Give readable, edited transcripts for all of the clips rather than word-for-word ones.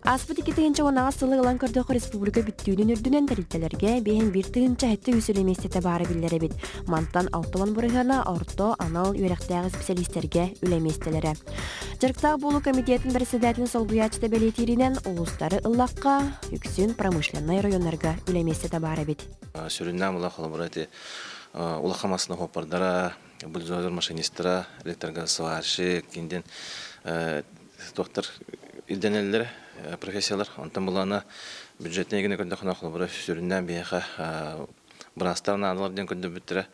Аспыт 2-тыгынча онаға сылы ылан көрдөкө республика бүттүүнүн үрдүнен дарителерге бейін 1-тыгынча хетті үсілеместете бары биллері бит. Мантан алтылан бұрығана орто анал үйректағы специалисттерге үлеместелері. Жарықтағы болу комитетін председателін солбуячты белетиринен улустары ыллаққа үксін промышленный районларға үлеместете бары бит. Сүріннен бұла қолабыраты улақамасына хопардара, бульдозер машинистера, электрогаз сварщик, кинден доктор илденелер, профессиялар, онтан бұлана бюджетіне егіне көнді қына қолабыра сүріннен бейіға бірастарына адыларден көнді бүттірі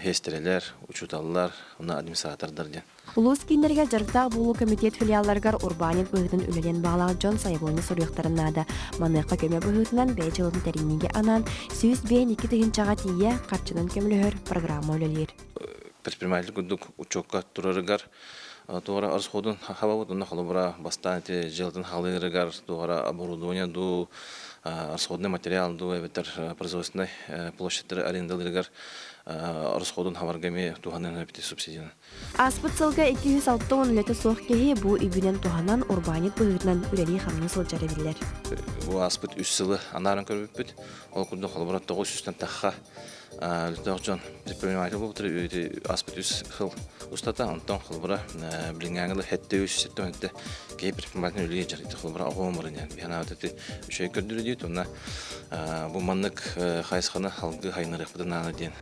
хестерелер, учуталылар, оны администратордар ден. Улус киндерге жарықтағы болу комитет филиалларгар урбанит бұғытын үлелен бағлағы Джон Сайбоны соруяқтарынады. Маныққа көме бұғытынан бәй жылын тәринеге анан сүйіз бейін 2-тыгынчаға тие қарчынан көмілігір программа үлелер. Предприниматель күдік учокка тұрарыгар, туғара арсходын хабабыт, онна қолыбыра бастан жылдың халығырыгар, туғара оборудование ду, арсходный материал ду, производственной площадьтары арендалырыгар, расходун хаваргами туханын бити субсидияны. Аспыт сылга 206 үлеті соқ кеге бұ үйбінен туханан урбанит бұғытынан үлелі қамны сылжары білер. Бұл аспыт 3 сылы анарын көріп бүт, ол күнді қолыбырат 9 үстен таққа үлтіғ жон предприниматель бұл аспыт 3 сыл ұстата, онтан қолыбыра білінгәңілі хетті 3 сеттен өтті кей предприниматель үлеге жарайды қолыбыра ағуымырын ян. Бияна өтті үшей көрдірі дейт, онна бұл маннық қайсықаны халғы хайнырық бұдын аны дейін.